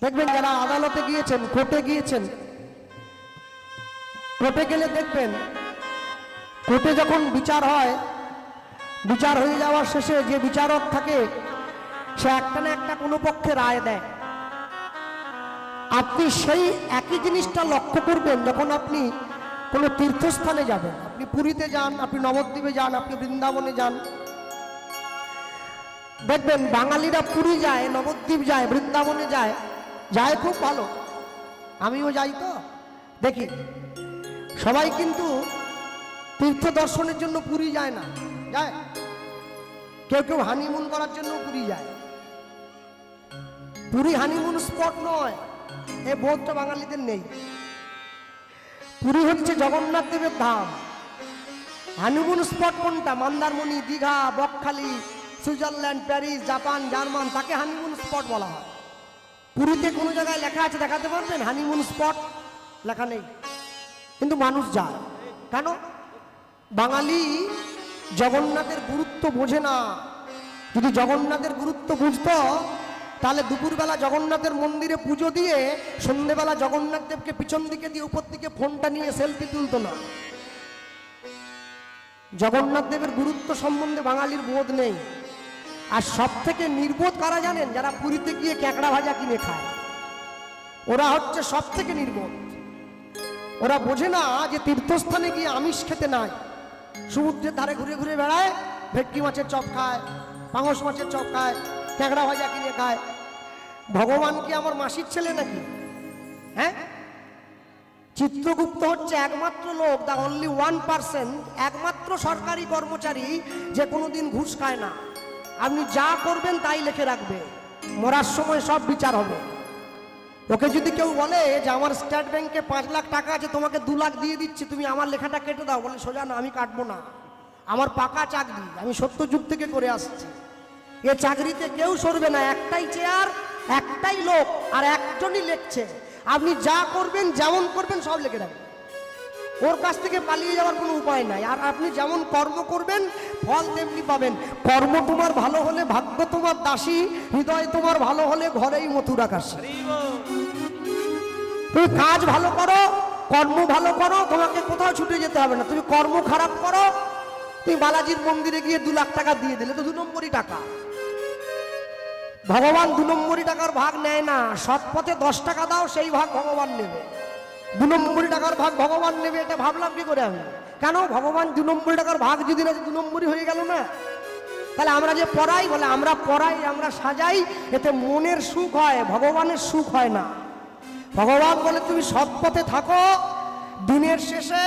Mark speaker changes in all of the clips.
Speaker 1: দেখবেন যারা আদালতে গিয়েছেন, কোর্টে গিয়েছেন, কোর্টে গেলে দেখবেন কোর্টে যখন বিচার হয়, বিচার হয়ে যাওয়ার শেষে যে বিচারক থাকে সে একটা না একটা কোনো পক্ষে রায় দেয়। আপনি সেই একই জিনিসটা লক্ষ্য করবেন যখন আপনি কোনো তীর্থস্থানে যাবেন। আপনি পুরীতে যান, আপনি নবদ্বীপে যান, আপনি বৃন্দাবনে যান, দেখবেন বাঙালিরা পুরী যায়, নবদ্বীপ যায়, বৃন্দাবনে যায়, যায় খুব ভালো, আমিও যাই। তো দেখি সবাই কিন্তু তীর্থ দর্শনের জন্য পুরী যায় না, যায় কেউ কেউ হানিমুন করার জন্য পুরী যায়। পুরী হানিমুন স্পট নয়, এই বোধটা বাঙালিদের নেই। পুরী হচ্ছে জগন্নাথ দেবের ধাম। হানিমুন স্পট কোনটা? Mandarmani, Digha, Bakkhali, Switzerland, Paris, Japan, German, তাকে হানিমুন স্পট বলা হয়। পুরীতে কোনো জায়গায় লেখা আছে দেখাতে পারবেন হানিমুন স্পট? লেখা নেই, কিন্তু মানুষ যায় কেন? বাঙালি জগন্নাথের গুরুত্ব বোঝে না। যদি জগন্নাথের গুরুত্ব বুঝতো তাহলে দুপুরবেলা জগন্নাথের মন্দিরে পুজো দিয়ে সন্ধ্যেবেলা জগন্নাথ দেবকে পিছন দিকে দিয়ে উপর দিকে ফোনটা নিয়ে সেলফি তুলতো না। জগন্নাথ দেবের গুরুত্ব সম্বন্ধে বাঙালির বোধ নেই। আর সব থেকে নির্বোধ কারা জানেন? যারা পুরীতে গিয়ে ক্যাকড়া ভাজা কিনে খায়, ওরা হচ্ছে সব থেকে নির্বোধ। ওরা বোঝে না যে তীর্থস্থানে গিয়ে আমিষ খেতে নাই, সমুদ্রের ধারে ঘুরে ঘুরে বেড়ায়, ভেটকি মাছের চপ খায়, পাঙস মাছের চপ খায়, ক্যাকড়া ভাজা কিনে খায়। ভগবান কি আমার মাসির ছেলে নাকি? হ্যাঁ, চিত্রগুপ্ত হচ্ছে একমাত্র লোক, দা অনলি 1%, একমাত্র সরকারি কর্মচারী যে কোনোদিন ঘুষ খায় না। আপনি যা করবেন তাই লিখে রাখবে, মরার সময় সব বিচার হবে। ওকে যদি কেউ বলে যে আমার স্টেট ব্যাংকে 5 লাখ টাকা আছে, তোমাকে 2 লাখ দিয়ে দিচ্ছি, তুমি আমার লেখাটা কেটে দাও, বলে সোজা না, আমি কাটবো না, আমার পাকা চাকরি, আমি সত্যযুগ থেকে করে আসছি। এ চাকরিতে কেউ সরবে না, একটাই চেয়ার, একটাই লোক, আর একজনই লিখছে। আপনি যা করবেন, যেমন করবেন, সব লিখে রাখবেন। ওর কাছ থেকে পালিয়ে যাওয়ার কোনো উপায় নাই। আর আপনি যেমন কর্ম করবেন ফল তেমনি পাবেন। কর্ম তোমার ভালো হলে ভাগ্য তোমার দাসী, হৃদয় তোমার ভালো হলে ঘরেই মথুরা কাশী। তুমি কাজ ভালো করো, কর্ম ভালো করো, তোমাকে কোথাও ছুটে যেতে হবে না। তুমি কর্ম খারাপ করো, তুমি বালাজির মন্দিরে গিয়ে 2 লাখ টাকা দিয়ে দিলে তো 2 নম্বরই টাকা। ভগবান 2 নম্বরই টাকার ভাগ নেয় না। সৎ পথে 10 টাকা দাও, সেই ভাগ ভগবান নেবে। 2 নম্বরই টাকার ভাগ ভগবান নেবে, এটা ভাবলাম কি করে আমি? কেন? ভগবান 2 নম্বরই টাকার ভাগ যদি না, 2 নম্বরই হয়ে গেল না। তাহলে আমরা যে পড়াই, বলে আমরা পড়াই, আমরা সাজাই, এতে মনের সুখ হয়, ভগবানের সুখ হয় না। ভগবান বলে তুমি সৎ পথে থাকো, দিনের শেষে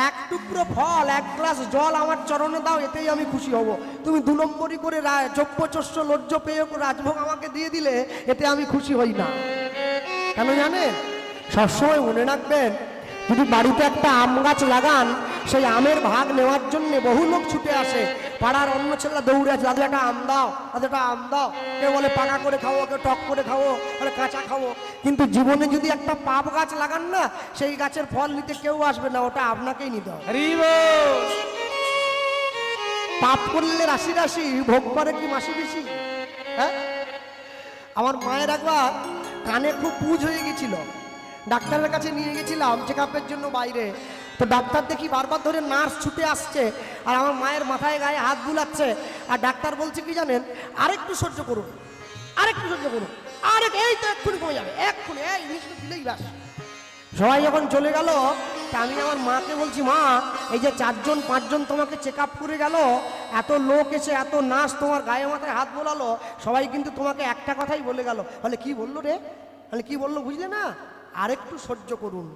Speaker 1: 1 টুকরো ফল, 1 গ্লাস জল আমার চরণে দাও, এতেই আমি খুশি হব। তুমি 2 নম্বরই করে চব্যচস্য লজ্জ পেয়ে রাজভোগ আমাকে দিয়ে দিলে, এতে আমি খুশি হই না। কেন জানেন? সবসময় মনে রাখবেন, যদি বাড়িতে একটা আম গাছ লাগান, সেই আমের ভাগ নেওয়ার জন্য বহু লোক ছুটে আসে। পাড়ার অন্য ছেলেরা দৌড়ে আছে, দাদু একটা আম দাও, দাদু একটা আম দাও। কেউ বলে পাকা করে খাবো, কেউ টক করে খাবো, বলে কাঁচা খাবো। কিন্তু জীবনে যদি একটা পাপ গাছ লাগান না, সেই গাছের ফল নিতে কেউ আসবে না, ওটা আপনাকেই নিতে হবে। পাপ করলে রাশি রাশি, ভোগ করে কি মাসি বেশি? হ্যাঁ, আমার মায়ের একবার কানে খুব পুজ হয়ে গেছিল, ডাক্তারের কাছে নিয়ে গেছিলাম চেক আপের জন্য বাইরে। তো ডাক্তার দেখি বারবার ধরে নার্স ছুটে আসছে, আর আমার মায়ের মাথায় গায়ে হাত বুলাচ্ছে। আর ডাক্তার বলছে কি জানেন? আরেকটু সহ্য করুন, আরেকটু সহ্য করুন, এই তো এক্ষুনি কমে যাবে, এক্ষুনি, এই ইঞ্জেকশন দিলেই ব্যাস। সবাই যখন চলে গেল, তা আমি আমার মাকে বলছি, মা, এই যে 4 জন 5 জন তোমাকে চেক আপ করে গেল, এত লোক এসে, এত নার্স তোমার গায়ে মাথায় হাত বোলালো, সবাই কিন্তু তোমাকে একটা কথাই বলে গেল। বলে কি বললো রে? বলে কি বললো বুঝলে না? আরেকটু সহ্য করুন।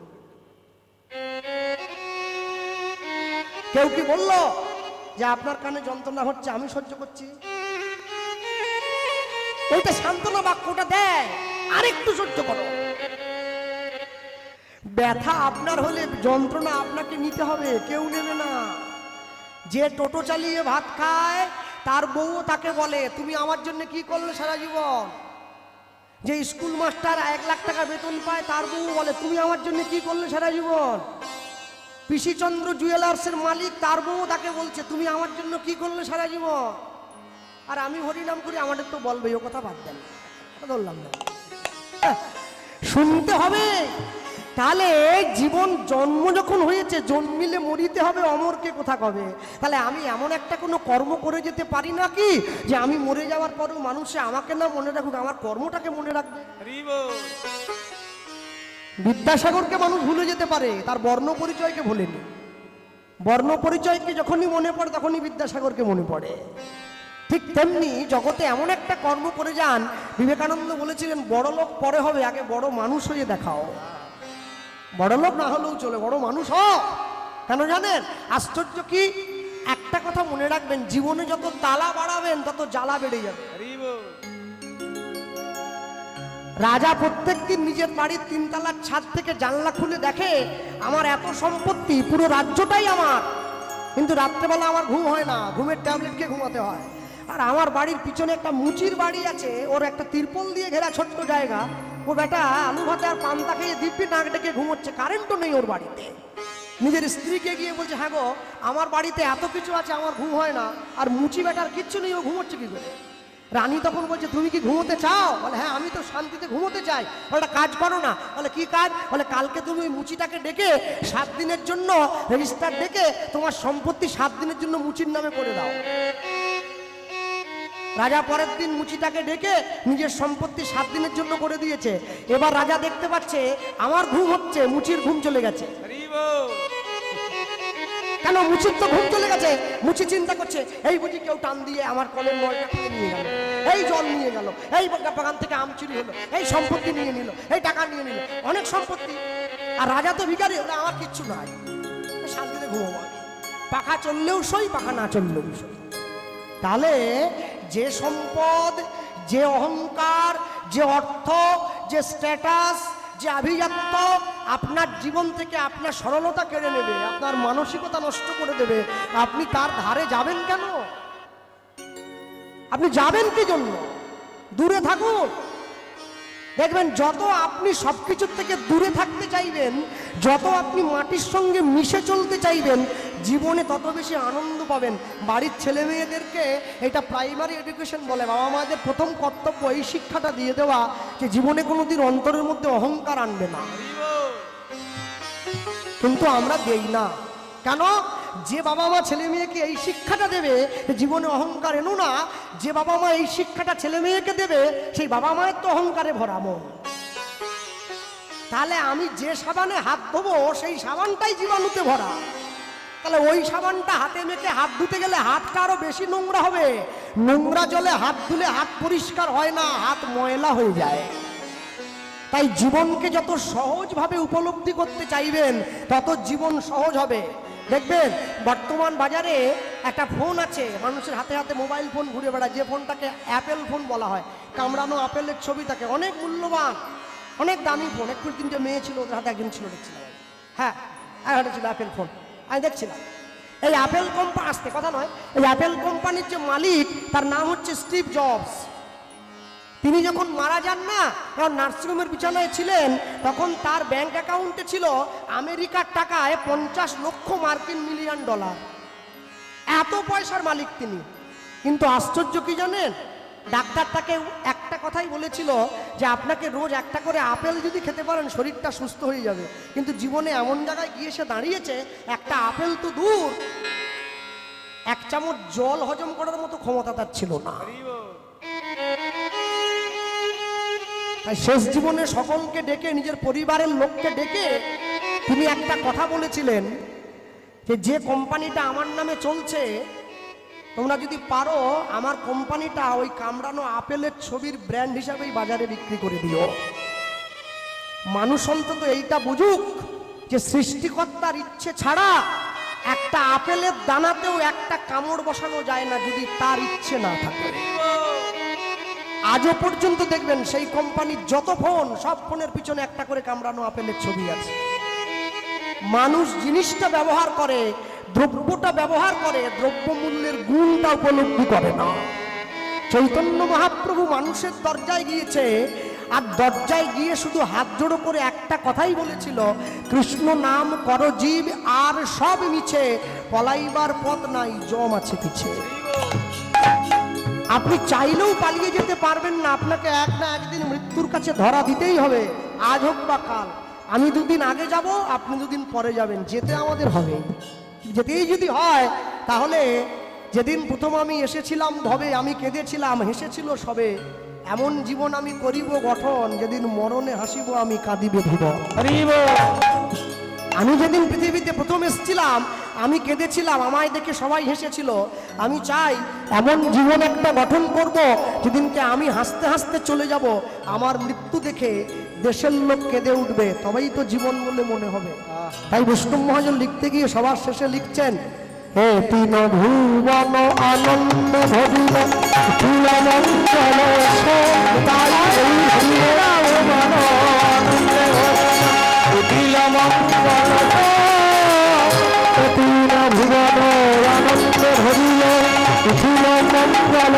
Speaker 1: কেউ কি বললো যে আপনার কানে যন্ত্রণা হচ্ছে, আমি সহ্য করছি? ওইটা সান্ত্বনা বাক্যটা দেয়, আরেকটু সহ্য করো। ব্যথা আপনার হলে যন্ত্রণা আপনাকে নিতে হবে, কেউ নেবে না। যে টোটো চালিয়ে ভাত খায়, তার বউ তাকে বলে তুমি আমার জন্য কি করলে সারা জীবন। যে স্কুল মাস্টার 1 লাখ টাকা বেতন পায়, তার বউ বলে তুমি আমার জন্য কি করলে সারা জীবন। পিসিচন্দ্র জুয়েলার্সের মালিক, তার বউ তাকে বলছে তুমি আমার জন্য কি করলে সারা জীবন। আর আমি হরিনাম করি, আমাদের তো বলবে, ও কথা বাদ দেন, ধরলাম না। শুনতে হবে। তাহলে জীবন জন্ম যখন হয়েছে, জন্মিলে মরিতে হবে, অমরকে কোথা কবে। তাহলে আমি এমন একটা কোনো কর্ম করে যেতে পারি না কি যে আমি মরে যাওয়ার পরেও মানুষে আমাকে না মনে রাখুক, আমার কর্মটাকে মনে রাখবে। বিদ্যাসাগরকে মানুষ ভুলে যেতে পারে, তার বর্ণ পরিচয়কে ভোলেনি। বর্ণ পরিচয়কে যখনই মনে পড়ে তখনই বিদ্যাসাগরকে মনে পড়ে। ঠিক তেমনি জগতে এমন একটা কর্ম করে যান, বিবেকানন্দ বলেছিলেন বড় লোক পরে হবে, আগে বড় মানুষ হয়ে দেখাও। বড় লোক না হলেও চলে, বড় মানুষ হও। কেন জানেন? আশ্চর্য কি, একটা কথা মনে রাখবেন, জীবনে যত তালা বাড়াবেন তত জ্বালা বেড়ে যাবে। রাজা প্রত্যেকদিন নিজের বাড়ির 3 তলার ছাদ থেকে জানলা খুলে দেখে আমার এত সম্পত্তি, পুরো রাজ্যটাই আমার, কিন্তু রাত্রেবেলা আমার ঘুম হয় না, ঘুমের ট্যাবলেট খেয়ে ঘুমাতে হয়। আর আমার বাড়ির পিছনে একটা মুচির বাড়ি আছে, ওর একটা তিরপল দিয়ে ঘেরা ছোট্ট জায়গা, ও বেটা আলু ভাতে আর পান্তা খেয়ে দিব্যি নাক ডেকে ঘুমোচ্ছে, কারেন্টও নেই ওর বাড়িতে। নিজের স্ত্রীকে গিয়ে বলছে, হ্যাঁ গো আমার বাড়িতে এত কিছু আছে, আমার ঘুম হয় না, আর মুচি বেটার কিচ্ছু নেই, ও ঘুমোচ্ছে কি করে? রানী তখন বলছে, তুমি কি ঘুমোতে চাও? বলে হ্যাঁ, আমি তো শান্তিতে ঘুমোতে চাই। একটা কাজ করো না। বলে কি কাজ? বলে কালকে তুমি ওই মুচিটাকে ডেকে 7 দিনের জন্য রেজিস্টার ডেকে তোমার সম্পত্তি 7 দিনের জন্য মুচির নামে করে দাও। রাজা পরের দিন মুচিটাকে ডেকে নিজের সম্পত্তি 7 দিনের জন্য করে দিয়েছে। এবার রাজা দেখতে পাচ্ছে আমার ঘুম হচ্ছে, মুচির ঘুম চলে গেছে। কেন? মুচির তো ঘুম চলে গেছে। মুচি চিন্তা করছে, এই বুঝি কেউ টান দিয়ে আমার কলের নলটা খুলে নিয়ে গেল, এই জল নিয়ে গেল, এই বাগান থেকে আম চুরি হলো, এই সম্পত্তি নিয়ে নিল, এই টাকা নিয়ে নিল, অনেক সম্পত্তি। আর রাজা তো ভিখারি, হলে আমার কিচ্ছু নাই, শান্তিতে ঘুমাবো। পাখা চললেও সই, পাখা না চললেও সই। তাহলে যে সম্পদ, যে অহংকার, যে অর্থ, যে স্ট্যাটাস, যে আভিজাত্য আপনার জীবন থেকে আপনার সরলতা কেড়ে নেবে, আপনার মানসিকতা নষ্ট করে দেবে, আপনি তার ধারে যাবেন কেন? আপনি যাবেন কি জন্য? দূরে থাকুন। দেখবেন যত আপনি সবকিছুর থেকে দূরে থাকতে চাইবেন, যত আপনি মাটির সঙ্গে মিশে চলতে চাইবেন, জীবনে তত বেশি আনন্দ পাবেন। বাড়ির ছেলে মেয়েদেরকে এটা প্রাইমারি এডুকেশন বলে। বাবা মাদের প্রথম কর্তব্য এই শিক্ষাটা দিয়ে দেওয়া যে জীবনে কোনোদিন অন্তরের মধ্যে অহংকার আনবে না। কিন্তু আমরা দেই না। কেন? যে বাবা মা ছেলে মেয়েকে এই শিক্ষাটা দেবে জীবনে অহংকার এনো না, যে বাবা মা এই শিক্ষাটা ছেলে মেয়েকে দেবে সেই বাবা মায়ের তো অহংকারে ভরা মন। তাহলে আমি যে সাবানে হাত ধোবো সেই সাবানটাই জীবাণুতে ভরা। তাহলে ওই সাবানটা হাতে মেখে হাত ধুতে গেলে হাতটা আরো বেশি নোংরা হবে। নোংরা জলে হাত ধুলে হাত পরিষ্কার হয় না, হাত ময়লা হয়ে যায়। তাই জীবনকে যত সহজভাবে উপলব্ধি করতে চাইবেন তত জীবন সহজ হবে। দেখবেন বর্তমান বাজারে একটা ফোন আছে, মানুষের হাতে হাতে মোবাইল ফোন ঘুরে বেড়ায়, যে ফোনটাকে অ্যাপেল ফোন বলা হয়। কামড়ানো আপেলের ছবি থাকে, অনেক মূল্যবান, অনেক দামি ফোন। একটু 3টে মেয়ে ছিল, ওদের হাতে একজন ছিল, দেখছিলাম। হ্যাঁ, একটা ছিল অ্যাপেল ফোন, আমি দেখছিলাম। এই অ্যাপেল কোম্পানি, আসতে কথা নয়, এই অ্যাপেল কোম্পানির যে মালিক তার নাম হচ্ছে স্টিভ জবস। তিনি যখন মারা যান না, যখন নার্সিংহোমের বিছানায় ছিলেন, তখন তার ব্যাংক অ্যাকাউন্টে ছিল আমেরিকার টাকায় 50 লক্ষ মার্কিন মিলিয়ন ডলার। এত পয়সার মালিক তিনি। কিন্তু আশ্চর্য কি জানেন? ডাক্তার তাকে একটা কথাই বলেছিল যে আপনাকে রোজ একটা করে আপেল যদি খেতে পারেন শরীরটা সুস্থ হয়ে যাবে। কিন্তু জীবনে এমন জায়গায় গিয়ে সে দাঁড়িয়েছে, একটা আপেল তো দূর, 1 চামচ জল হজম করার মতো ক্ষমতা তার ছিল না। শেষ জীবনে সকলকে ডেকে, নিজের পরিবারের লোককে ডেকে তিনি একটা কথা বলেছিলেন যে কোম্পানিটা আমার নামে চলছে, তোমরা যদি পারো আমার কোম্পানিটা ওই কামড়ানো আপেলের ছবির ব্র্যান্ড হিসাবেই বাজারে বিক্রি করে দিও। মানুষ অন্তত এইটা বুঝুক যে সৃষ্টিকর্তার ইচ্ছে ছাড়া একটা আপেলের দানাতেও একটা কামড় বসানো যায় না যদি তার ইচ্ছে না থাকে। আজও পর্যন্ত দেখবেন সেই কোম্পানির যত ফোন, সব ফোনের পিছনে একটা করে কামড়ানো আপেলের ছবি আছে। মানুষ জিনিসটা ব্যবহার করে, দ্রব্যটা ব্যবহার করে, দ্রব্যমূল্যের গুণটা উপলব্ধি করে না। চৈতন্য মহাপ্রভু মানুষের দরজায় গিয়েছে, আর দরজায় গিয়ে শুধু হাত জোড়ো করে একটা কথাই বলেছিল, কৃষ্ণ নাম কর জীব আর সব মিছে, পলাইবার পথ নাই জম আছে পিছে। আপনি চাইলেও পালিয়ে যেতে পারবেন না, আপনাকে এক না একদিন মৃত্যুর কাছে ধরা দিতেই হবে। আজ হোক বা কাল, আমি দুদিন আগে যাব, আপনি দুদিন পরে যাবেন, যেতে আমাদের হবে। যেতেই যদি হয় তাহলে যেদিন প্রথম আমি এসেছিলাম ভবে, আমি কেঁদেছিলাম, হেসেছিল সবে, এমন জীবন আমি করিব গঠন, যেদিন মরণে হাসিব আমি কাঁদিবে ধ্রুব। আমি যেদিন পৃথিবীতে প্রথম এসেছিলাম আমি কেঁদেছিলাম, আমায় দেখে সবাই হেসেছিল। আমি চাই এমন জীবন একটা গঠন করব, যেদিনকে আমি হাসতে হাসতে চলে যাব, আমার মৃত্যু দেখে দেশের লোক কেঁদে উঠবে, তবেই তো জীবন বলে মনে হবে। তাই বৈষ্ণব মহাজন লিখতে গিয়ে সবার শেষে লিখছেন, হে তিন ভুবন আনন্দ ভবিল ভুবন আনন্দ ভরিল উঠিল মঙ্গল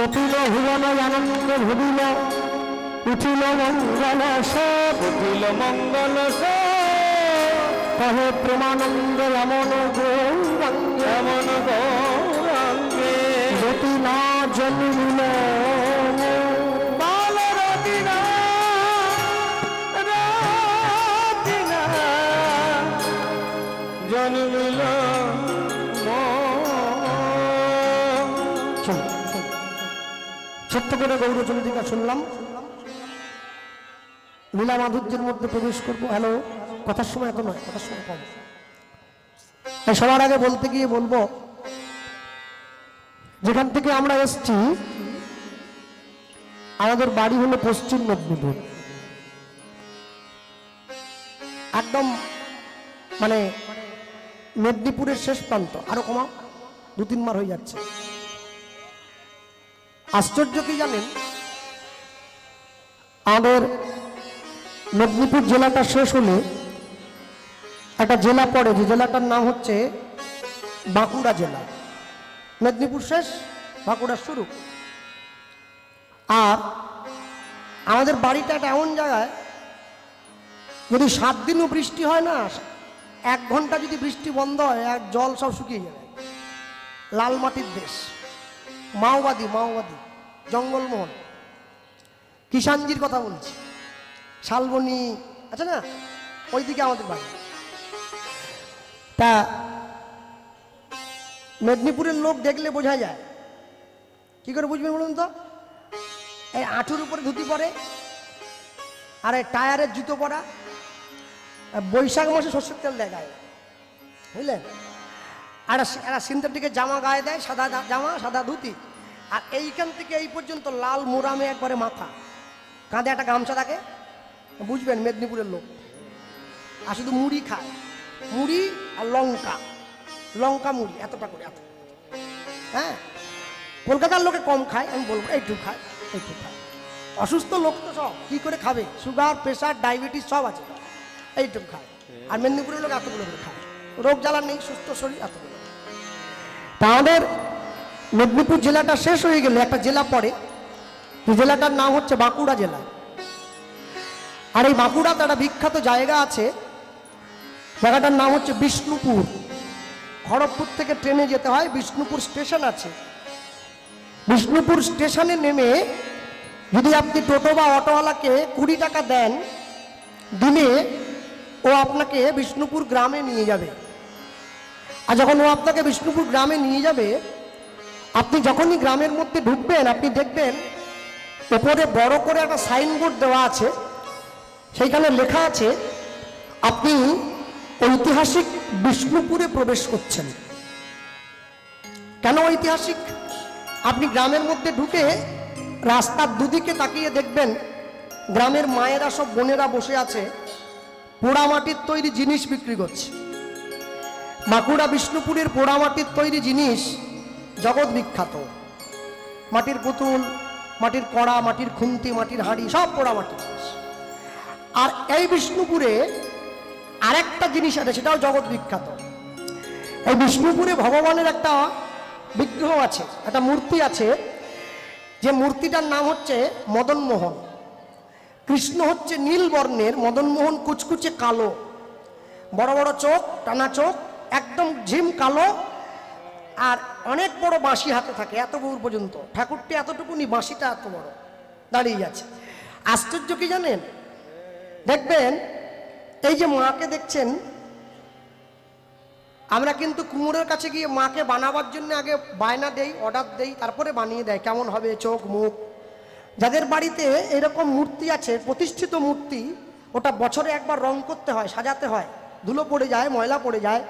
Speaker 1: উঠিল ভুবন আনন্দ ভবিল উঠিল মঙ্গল উঠিল মঙ্গল কহে প্রেমানন্দ এমন গৌরাঙ্গে এমন গৌরাঙ্গে রতি না জন্মিল জন্মিল ছোট্ট করে গৌরচন্দ্রিকা শুনলাম, লীলা মাধুর্যের মধ্যে প্রবেশ করবো। হ্যালো, কথার সময় এত নয়, কথার সময় কম। সবার আগে বলতে গিয়ে বলবো, যেখান থেকে আমরা এসছি আমাদের বাড়ি হলো পশ্চিম মেদিনীপুর, একদম মানে মেদিনীপুরের শেষ প্রান্ত, আরো কমা 2-3 মার হয়ে যাচ্ছে। আশ্চর্য কি জানেন, আমাদের মেদিনীপুর জেলাটা শেষ হলে একটা জেলা পড়ে, যে জেলাটার নাম হচ্ছে বাঁকুড়া জেলা। মেদিনীপুর শেষ, বাঁকুড়া শুরু। আর আমাদের বাড়িটা একটা এমন জায়গায়, যদি 7 দিনও বৃষ্টি হয় না, 1 ঘন্টা যদি বৃষ্টি বন্ধ হয়, আর জল সব শুকিয়ে যাবে। লাল মাটির দেশ, মাওবাদী মাওবাদী জঙ্গলমহল, কিষানজির কথা বলছি, শালবনী আছে না, ওইদিকে আমাদের বাড়ি। তা মেদিনীপুরের লোক দেখলে বোঝা যায়। কি করে বুঝবেন বলুন তো? এই আঁঠুর উপরে ধুতি পরে, আর এই টায়ারের জুতো পরা, বৈশাখ মাসে সর্ষের তেল দেয় গায়ে, বুঝলেন? আর এরা সিনথেটিকের জামা গায়ে দেয়, সাদা জামা সাদা ধুতি, আর এইখান থেকে এই পর্যন্ত লাল মোরামে একবারে মাথা, কাঁধে একটা গামছা থাকে, বুঝবেন মেদিনীপুরের লোক। আর শুধু মুড়ি খায়, মুড়ি আর লঙ্কা, লঙ্কা মুড়ি এতটা করে, এত। হ্যাঁ, কলকাতার লোকে কম খায়, আমি বলবো এইটুকু খায়, এইটুকু খায়। অসুস্থ লোক তো সব কি করে খাবে, সুগার প্রেশার ডায়াবেটিস সব আছে, এইটুকু খায়। আর মেদিনীপুরের লোক এতগুলো করে খায়, রোগ জ্বালা নেই, সুস্থ শরীর, এতগুলো। তা আমাদের মেদিনীপুর জেলাটা শেষ হয়ে গেলে একটা জেলা পড়ে, এই জেলাটার নাম হচ্ছে বাঁকুড়া জেলা। আর এই বাঁকুড়াতে একটা বিখ্যাত জায়গা আছে, জায়গাটার নাম হচ্ছে বিষ্ণুপুর। খড়গপুর থেকে ট্রেনে যেতে হয়, বিষ্ণুপুর স্টেশন আছে। বিষ্ণুপুর স্টেশনে নেমে যদি আপনি টোটো বা অটোওয়ালাকে 20 টাকা দেন দিনে, ও আপনাকে বিষ্ণুপুর গ্রামে নিয়ে যাবে। আর যখন ও আপনাকে বিষ্ণুপুর গ্রামে নিয়ে যাবে, আপনি যখনই গ্রামের মধ্যে ঢুকবেন, আপনি দেখবেন ওপরে বড় করে একটা সাইনবোর্ড দেওয়া আছে, সেইখানে লেখা আছে আপনি ঐতিহাসিক বিষ্ণুপুরে প্রবেশ করছেন। কেন ঐতিহাসিক? আপনি গ্রামের মধ্যে ঢুকে রাস্তার দুদিকে তাকিয়ে দেখবেন গ্রামের মায়েরা সব বোনেরা বসে আছে, পোড়ামাটির তৈরি জিনিস বিক্রি করছে। বাঁকুড়া বিষ্ণুপুরের পোড়ামাটির তৈরি জিনিস জগৎ বিখ্যাত। মাটির পুতুল, মাটির কড়া, মাটির খুন্তি, মাটির হাঁড়ি, সব পোড়ামাটি। আর এই বিষ্ণুপুরে আরেকটা জিনিস আছে, সেটাও জগৎ বিখ্যাত। এই বিষ্ণুপুরে ভগবানের একটা বিগ্রহ আছে, একটা মূর্তি আছে, যে মূর্তিটার নাম হচ্ছে মদন মোহন। কৃষ্ণ হচ্ছে নীল বর্ণের, মদন মোহন কুচকুচে কালো, বড় বড় চোখ, টানা চোখ, একদম ঝিম কালো, আর অনেক বড় বাঁশি হাতে থাকে, এত দূর পর্যন্ত। ঠাকুরটি এতটুকুনি, বাঁশিটা এত বড় দাঁড়িয়ে আছে। আশ্চর্য কি জানেন? দেখবেন এই যে মাকে দেখছেন, আমরা কিন্তু কুমোরের কাছে গিয়ে মাকে বানাবার জন্য আগে বায়না দেই, অর্ডার দেই, তারপরে বানিয়ে দেয় কেমন হবে চোখ মুখ। যাদের বাড়িতে এরকম মূর্তি আছে, প্রতিষ্ঠিত মূর্তি, ওটা বছরে একবার রং করতে হয়, সাজাতে হয়, ধুলো পড়ে যায়, ময়লা পড়ে যায়।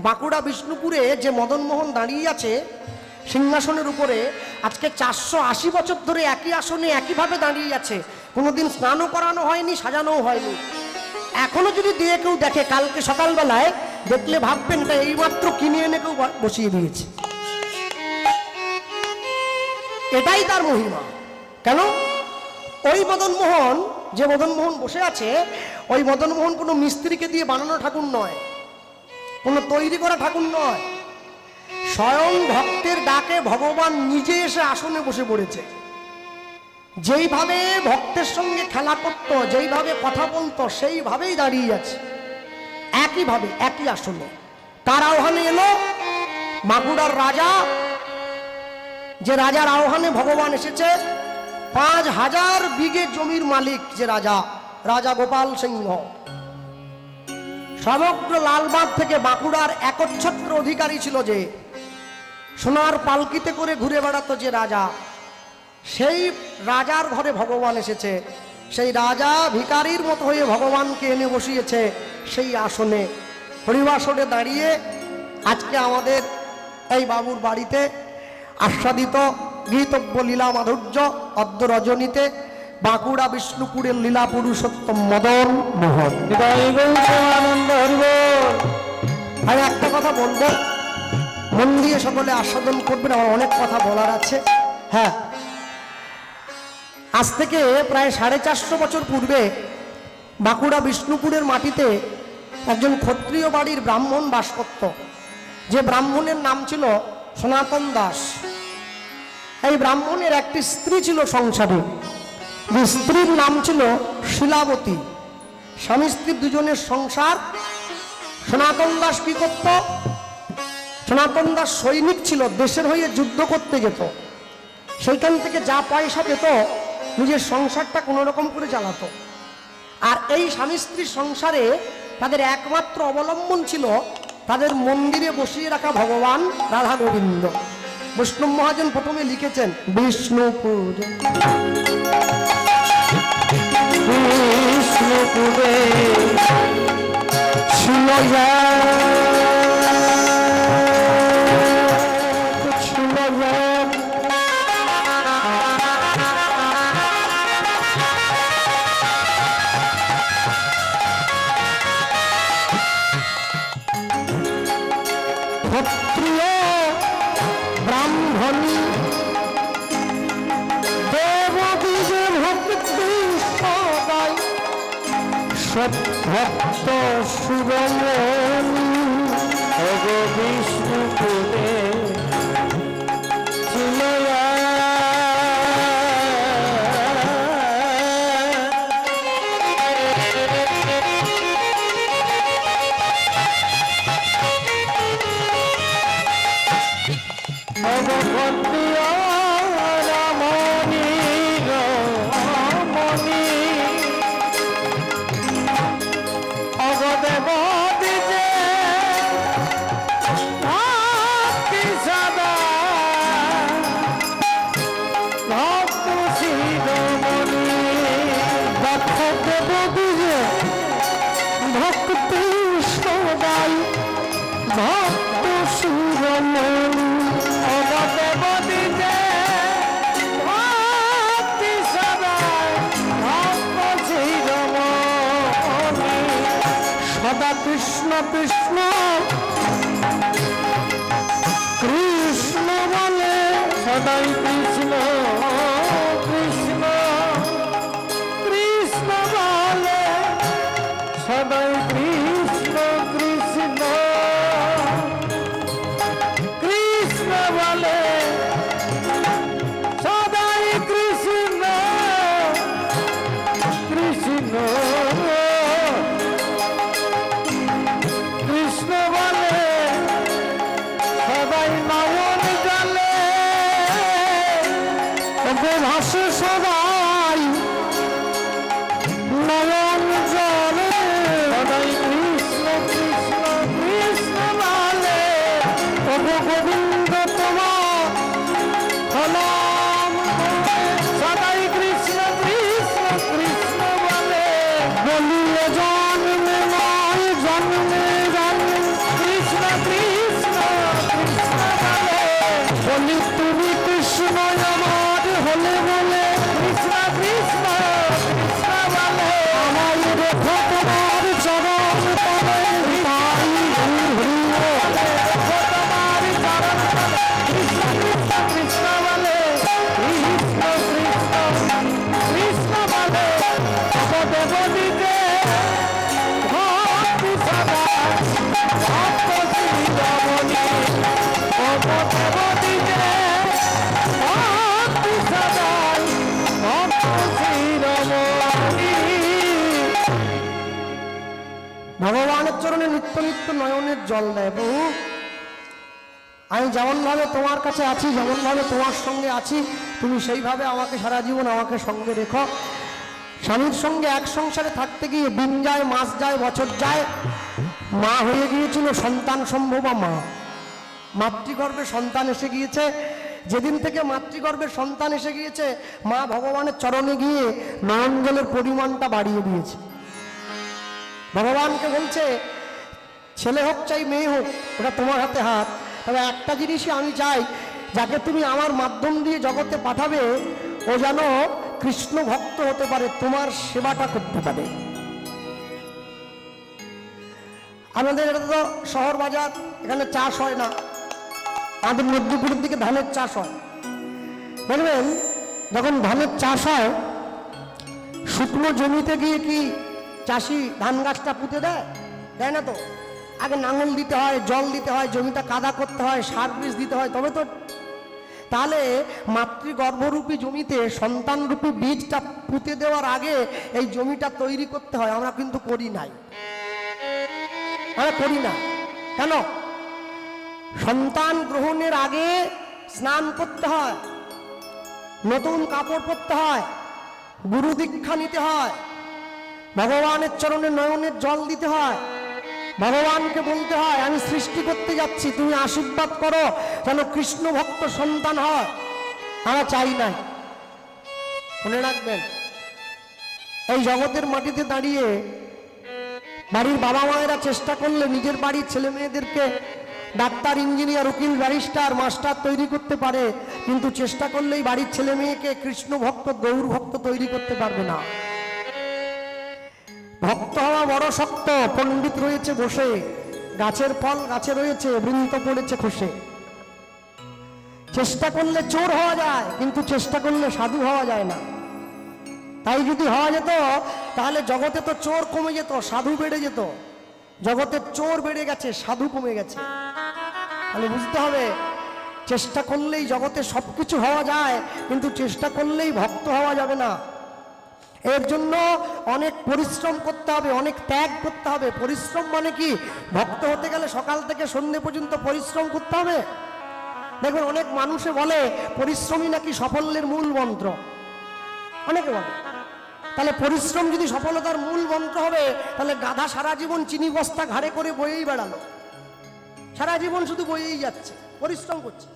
Speaker 1: বাঁকুড়া বিষ্ণুপুরে যে মদন মোহন দাঁড়িয়ে আছে সিংহাসনের উপরে, আজকে 480 বছর ধরে একই আসনে একইভাবে দাঁড়িয়ে আছে, কোনোদিন স্নানও করানো হয়নি, সাজানোও হয়নি। এখনো যদি দিয়ে কেউ দেখে, কালকে সকালবেলায় দেখলে ভাববেন এটা এইমাত্র কিনে এনে কেউ বসিয়ে দিয়েছে। এটাই তার মহিমা। কেন? ওই মদন মোহন, যে মদন মোহন বসে আছে, ওই মদন মোহন কোনো মিস্ত্রিকে দিয়ে বানানো ঠাকুর নয়, কোনো তৈরি করা ঠাকুর নয়। স্বয়ং ভক্তের ডাকে ভগবান নিজে এসে আসনে বসে পড়েছে। যেইভাবে ভক্তের সঙ্গে খেলা করতো, যেইভাবে কথা বলতো, সেইভাবেই দাঁড়িয়ে আছে, একইভাবে, একই আসনে। কার আহ্বানে এলো? বাঁকুড়ার রাজা, যে রাজার আহ্বানে ভগবান এসেছে। 5000 বিঘে জমির মালিক যে রাজা, রাজা গোপাল সিংহ। সমগ্র লালবাগ থেকে বাঁকুড়ার একচ্ছত্র অধিকারী ছিল, যে সোনার পালকিতে করে ঘুরে বেড়াতো যে রাজা, সেই রাজার ঘরে ভগবান এসেছে। সেই রাজা ভিখারির মতো হয়ে ভগবানকে এনে বসিয়েছে সেই আসনে। হরিবাসরে দাঁড়িয়ে আজকে আমাদের এই বাবুর বাড়িতে আস্বাদিত গীতব্য লীলা মাধুর্য অদ্য রজনীতে বাঁকুড়া বিষ্ণুপুরের লীলা পুরুষোত্তম মদন মোহন। আমি একটা কথা বলবো, মন দিয়ে সকলে আস্বাদন করবেন, আমার অনেক কথা বলার আছে। হ্যাঁ, আজ থেকে প্রায় 450 বছর পূর্বে বাঁকুড়া বিষ্ণুপুরের মাটিতে একজন ক্ষত্রিয় বাড়ির ব্রাহ্মণ বাস করত, যে ব্রাহ্মণের নাম ছিল সনাতন দাস। এই ব্রাহ্মণের একটি স্ত্রী ছিল সংসারে, যে স্ত্রীর নাম ছিল শিলাবতী। স্বামী স্ত্রী দুজনের সংসার। সনাতন দাস কি করত? সনাতন দাস সৈনিক ছিল, দেশের হয়ে যুদ্ধ করতে যেত। সেইখান থেকে যা পয়সা পেত নিজের সংসারটা কোনো রকম করে চালাতো। আর এই স্বামী স্ত্রীর সংসারে তাদের একমাত্র অবলম্বন ছিল তাদের মন্দিরে বসিয়ে রাখা ভগবান রাধা গোবিন্দ। বৈষ্ণব মহাজন প্রথমে লিখেছেন বিষ্ণুপুর, বিষ্ণুপুরে ছিল ক্ষত্রিয় ব্রাহ্মণী দেববীজে ভক্তি সদাই সভক্ত সুরমণি বিষ্ণুপুরে ছিল।
Speaker 2: অবকন্দিয়া রামণি রমণি অগদেব দিতে ভক্তি সদা ভক্ত শিরোমণি দেব দিতে ভক্তি সদাই ভক্ত শিরোমণি অগদেব দিতে ভক্তি সদাই ভক্ত শিরোমণি সদা কৃষ্ণ কৃষ্ণ কৃষ্ণ বলে সদাই কৃষ্ণ কৃষ্ণ কৃষ্ণ বলে সদাই কৃষ্ণ কৃষ্ণ কৃষ্ণ বলে সদাই কৃষ্ণ কৃষ্ণ কৃষ্ণ বলে সদাই নয়ন জলে ভাসে সদাই নয়ন জলে সদাই কৃষ্ণ কৃষ্ণ কৃষ্ণ বলে গোবিন্দ তোমার হলাম সদাই কৃষ্ণ কৃষ্ণ কৃষ্ণ বলে বলিয়ে জন্মে নয় জন্মে জন্মে কৃষ্ণ কৃষ্ণ কৃষ্ণ বলে বলি তুমি কৃষ্ণ আমার হলে বলে কৃষ্ণ কৃষ্ণ কৃষ্ণ বলে আমার রেখো তোমার চরণ তলে তাই রেখো তোমার চরণ তলে কৃষ্ণ কৃষ্ণ কৃষ্ণ বলে কৃষ্ণ কৃষ্ণ কৃষ্ণ বলে অবদেব দিতে ভক্তি সদা ভক্ত শিরোমণি অবদেব দিতে ভক্তি সদা ভক্ত শিরোমণি।
Speaker 1: ভগবানের চরণে নিত্য নিত্য নয়নের জল দেয়। প্রভু আমি যেমনভাবে তোমার কাছে আছি, যেমনভাবে তোমার সঙ্গে আছি, তুমি সেইভাবে আমাকে সারা জীবন আমাকে সঙ্গে রেখো। স্বামীর সঙ্গে এক সংসারে থাকতে গিয়ে দিন যায়, মাস যায়, বছর যায়, মা হয়ে গিয়েছিল সন্তান সম্ভবা মা, মাতৃগর্ভে সন্তান এসে গিয়েছে। যেদিন থেকে মাতৃগর্ভে সন্তান এসে গিয়েছে, মা ভগবানের চরণে গিয়ে নয়ন জলের পরিমাণটা বাড়িয়ে দিয়েছে। ভগবানকে বলছে ছেলে হোক চাই মেয়ে হোক, ওটা তোমার হাতে হাত, তবে একটা জিনিসই আমি চাই, যাকে তুমি আমার মাধ্যম দিয়ে জগতে পাঠাবে ও যেন কৃষ্ণ ভক্ত হতে পারে, তোমার সেবাটা করতে পারে। আমাদের এটা তো শহর বাজার, এখানে চাষ হয় না। আমাদের মেদিনীপুরের দিকে ধানের চাষ হয়। দেখবেন যখন ধানের চাষ হয়, শুকনো জমিতে গিয়ে কি চাষি ধান গাছটা পুঁতে দেয়? দেয় না তো। আগে নাঙল দিতে হয়, জল দিতে হয়, জমিটা কাদা করতে হয়, সার বীজ দিতে হয়, তবে তো। তাহলে মাতৃগর্ভরূপী জমিতে সন্তানরূপী বীজটা পুঁতে দেওয়ার আগে এই জমিটা তৈরি করতে হয়। আমরা কিন্তু করি নাই, আমরা করি না। কেন? সন্তান গ্রহণের আগে স্নান করতে হয়, নতুন কাপড় পরতে হয়, গুরু দীক্ষা নিতে হয়, ভগবানের চরণে নয়নের জল দিতে হয়, ভগবানকে বলতে হয় আমি সৃষ্টি করতে যাচ্ছি, তুমি আশীর্বাদ করো যেন কৃষ্ণ ভক্ত সন্তান হয়। আমরা চাই না। মনে রাখবেন, এই জগতের মাটিতে দাঁড়িয়ে বাড়ির বাবা মায়েরা চেষ্টা করলে নিজের বাড়ির ছেলে মেয়েদেরকে ডাক্তার, ইঞ্জিনিয়ার, উকিল, ব্যারিস্টার, মাস্টার তৈরি করতে পারে, কিন্তু চেষ্টা করলেই বাড়ির ছেলে মেয়েকে কৃষ্ণ ভক্ত, গৌর ভক্ত তৈরি করতে পারবে না। ভক্ত হওয়া বড় শক্ত। পণ্ডিত রয়েছে বসে, গাছের ফল গাছে রয়েছে, বৃন্ত পড়েছে খসে। চেষ্টা করলে চোর হওয়া যায়, কিন্তু চেষ্টা করলে সাধু হওয়া যায় না। তাই যদি হওয়া যেত তাহলে জগতে তো চোর কমে যেত, সাধু বেড়ে যেত। জগতের চোর বেড়ে গেছে, সাধু কমে গেছে। তাহলে বুঝতে হবে চেষ্টা করলেই জগতে সবকিছু হওয়া যায়, কিন্তু চেষ্টা করলেই ভক্ত হওয়া যাবে না। এর জন্য অনেক পরিশ্রম করতে হবে, অনেক ত্যাগ করতে হবে। পরিশ্রম মানে কি? ভক্ত হতে গেলে সকাল থেকে সন্ধ্যে পর্যন্ত পরিশ্রম করতে হবে। দেখবেন অনেক মানুষে বলে পরিশ্রমই নাকি সাফল্যের মূল মন্ত্র, অনেকে বলে। তাহলে পরিশ্রম যদি সফলতার মূল মন্ত্র হবে, তাহলে গাধা সারা জীবন চিনি বস্তা ঘাড়ে করে বয়েই বেড়ালো, সারা জীবন শুধু বয়েই যাচ্ছে, পরিশ্রম করছে।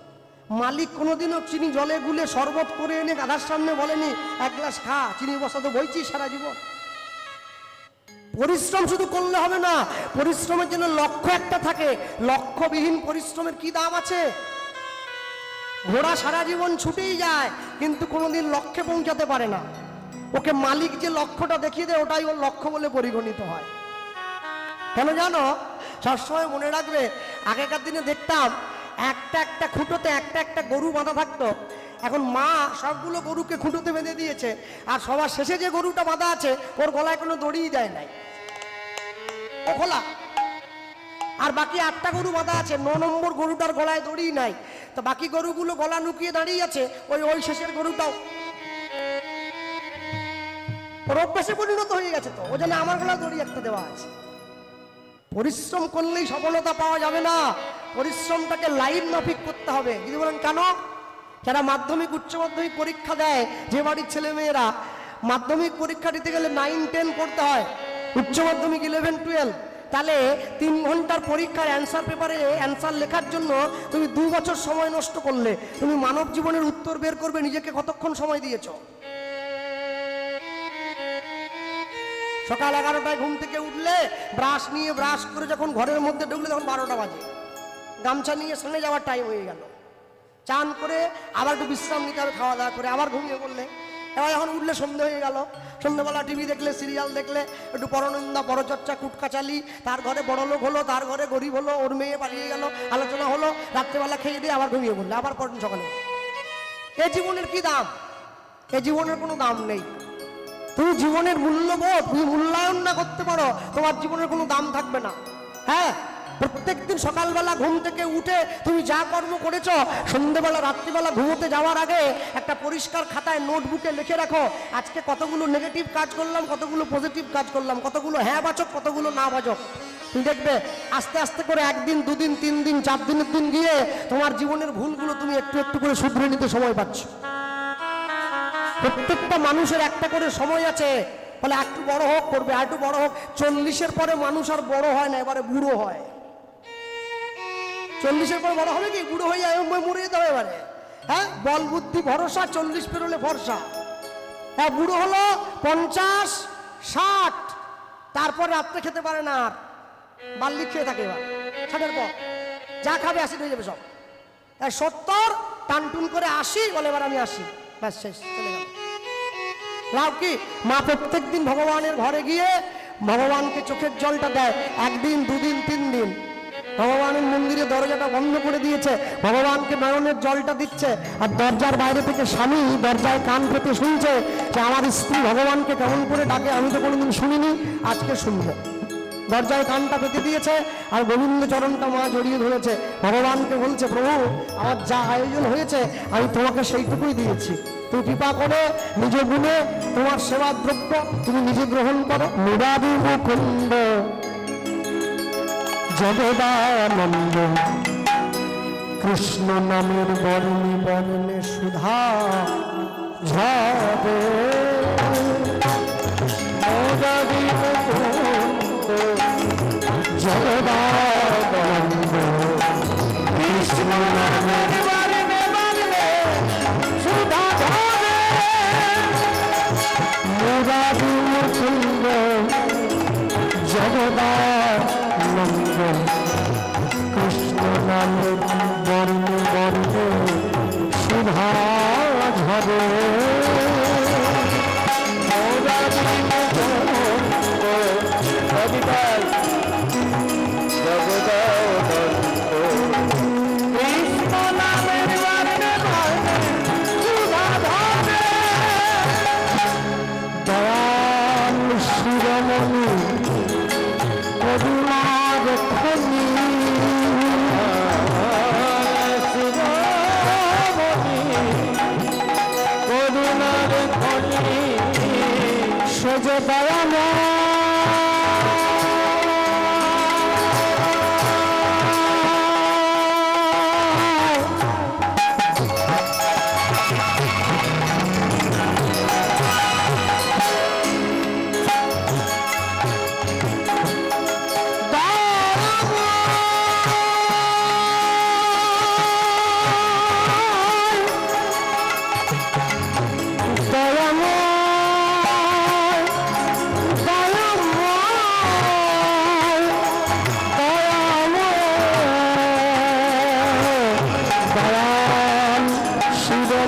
Speaker 1: মালিক কোনোদিনও চিনি জলে গুলে শরবত করে এনে গাধার সামনে বলেনি এক গ্লাস খা, চিনি বস্তা তো বইছিস সারা জীবন। পরিশ্রম শুধু করলে হবে না, পরিশ্রমের জন্য লক্ষ্য একটা থাকে। লক্ষ্যবিহীন পরিশ্রমের কি দাম আছে? ঘোড়া সারা জীবন ছুটেই যায়, কিন্তু কোনোদিন লক্ষ্যে পৌঁছাতে পারে না। ওকে মালিক যে লক্ষ্যটা দেখিয়ে দেয়, ওটাই ওর লক্ষ্য বলে পরিগণিত হয়। কেন জানো? সবসময় মনে রাখবে, আগেকার দিনে দেখতাম একটা একটা খুঁটোতে একটা একটা গরু বাঁধা থাকতো। এখন মা সবগুলো গরুকে খুঁটোতে বেঁধে দিয়েছে, আর সবার শেষে যে গরুটা বাঁধা আছে ওর গলায় কোনো দড়িই দেয় নাই, ও খোলা। আর বাকি 8টা গরু বাঁধা আছে, 9 নম্বর গরুটার গলায় দড়ি নাই। তো বাকি গরুগুলো গলা লুকিয়ে দাঁড়িয়ে আছে, ওই শেষের গরুটাও ওর অভ্যাসে পরিণত হয়ে গেছে। তো ও জানে আমার গলায় দড়ি একটা দেওয়া আছে। পরিশ্রম করলেই সফলতা পাওয়া যাবে না, পরিশ্রমটাকে লাইন মাফিক করতে হবে। যদি বলেন কেন? যারা মাধ্যমিক উচ্চ মাধ্যমিক পরীক্ষা দেয়, যে বাড়ির ছেলে মেয়েরা মাধ্যমিক পরীক্ষা দিতে গেলে 9, 10 পড়তে হয়, উচ্চ মাধ্যমিক 11, 12, তাহলে 3 ঘন্টার পরীক্ষার অ্যান্সার পেপারে অ্যান্সার লেখার জন্য তুমি 2 বছর সময় নষ্ট করলে, তুমি মানব জীবনের উত্তর বের করবে নিজেকে কতক্ষণ সময় দিয়েছ? সকাল 11টায় ঘুম থেকে উঠলে, ব্রাশ করে যখন ঘরের মধ্যে ঢুকলে তখন 12টা বাজে, গামছা নিয়ে স্নানে যাওয়ার টাইম হয়ে গেল। চান করে আবার একটু বিশ্রাম নিতে হবে, খাওয়া দাওয়া করে আবার ঘুমিয়ে পড়লে। এবার যখন উঠলে সন্ধে হয়ে গেল, সন্ধ্যেবেলা টিভি দেখলে, সিরিয়াল দেখলে, একটু পরনিন্দা পরচর্চা কুটকাচালি, তার ঘরে বড় লোক হলো, তার ঘরে গরিব হলো, ওর মেয়ে পালিয়ে গেল, আলোচনা হলো, রাত্রেবেলা খেয়ে দিয়ে আবার ঘুমিয়ে পড়লে, আবার পরের সকালে। এ জীবনের কি দাম? এ জীবনের কোনো দাম নেই। তুমি জীবনের মূল্যবোধ, তুমি মূল্যায়ন না করতে পারো, তোমার জীবনের কোনো দাম থাকবে না। হ্যাঁ, প্রত্যেকদিন সকালবেলা ঘুম থেকে উঠে তুমি যা কর্ম করেছো, সন্ধ্যেবেলা রাত্রিবেলা ঘুমোতে যাওয়ার আগে একটা পরিষ্কার খাতায় নোটবুকে লিখে রাখো, আজকে কতগুলো নেগেটিভ কাজ করলাম, কতগুলো পজিটিভ কাজ করলাম, কতগুলো হ্যাঁ বাচক, কতগুলো না বাচক। তুমি দেখবে আস্তে আস্তে করে 1 দিন 2 দিন 3 দিন 4 দিনের দিন গিয়ে তোমার জীবনের ভুলগুলো তুমি একটু একটু করে শুধরে নিতে সময় পাচ্ছ। প্রত্যেকটা মানুষের একটা করে সময় আছে, বলে একটু বড় হোক করবে, আর একটু বড় হোক। 40-এর পরে মানুষ আর বড় হয় না, এবারে বুড়ো হয়। 40-এর পরে বড় হবে কি? বুড়ো হয়ে যায়, মরে যেতে হবে এবারে। হ্যাঁ, বল বুদ্ধি ভরসা, 40 পেরোলে ভরসা। হ্যাঁ, বুড়ো হলো 50, 60, তারপরে রাত্রে খেতে পারে না, আর বাল্লি খেয়ে থাকে। এবার 60-এর পর যা খাবে অ্যাসিড হয়ে যাবে সব। 70 টানটুন করে 80, বলে এবার আমি 80, ব্যাস শেষ, চলে গেল। লাভ কি? মা প্রত্যেক দিন ভগবানের ঘরে গিয়ে ভগবানকে চোখের জলটা দেয়, 1 দিন 2 দিন 3 দিন। ভগবানের মন্দিরে দরজাটা বন্ধ করে দিয়েছে, ভগবানকে নয়নের জলটা দিচ্ছে, আর দরজার বাইরে থেকে স্বামী দরজায় কান পেতে শুনছে যে আমার স্ত্রী ভগবানকে কেমন করে ডাকে, আমি তো কোনোদিন শুনিনি, আজকে শুনবো। দরজায় কানটা পেতে দিয়েছে, আর গোবিন্দ চরণটা মা জড়িয়ে ধরেছে, ভগবানকে বলছে প্রভু আমার যা আয়োজন হয়েছে আমি তোমাকে সেইটুকুই দিয়েছি, তুমি কৃপা করে নিজ গুণে তোমার সেবা দ্রব্য তুমি নিজে গ্রহণ করো। মুরারি মুকুন্দ জগদানন্দ কৃষ্ণ নামের বর্ণে বর্ণে সুধা ঝরে। মুরারি মুকুন্দ জগদানন্দ কৃষ্ণ নামের বর্ণে বর্ণে সুধা ঝরে। মুরারি মুকুন্দ জগদানন্দ কৃষ্ণ নামের বর্ণে বর্ণে সুধা ঝরে। দয়াল শিরোমণি করুণার খনি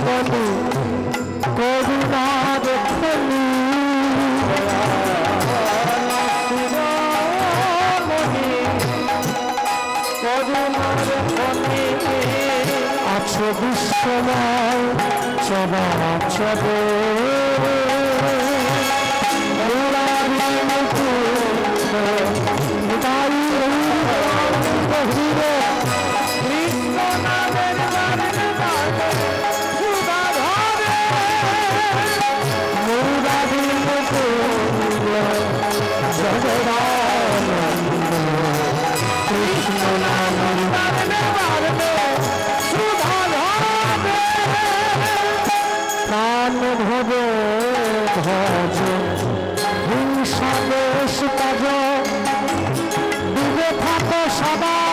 Speaker 2: বলি করুণার খনি করুণার খনি আছো বিশ্বময় চরাচর সবাই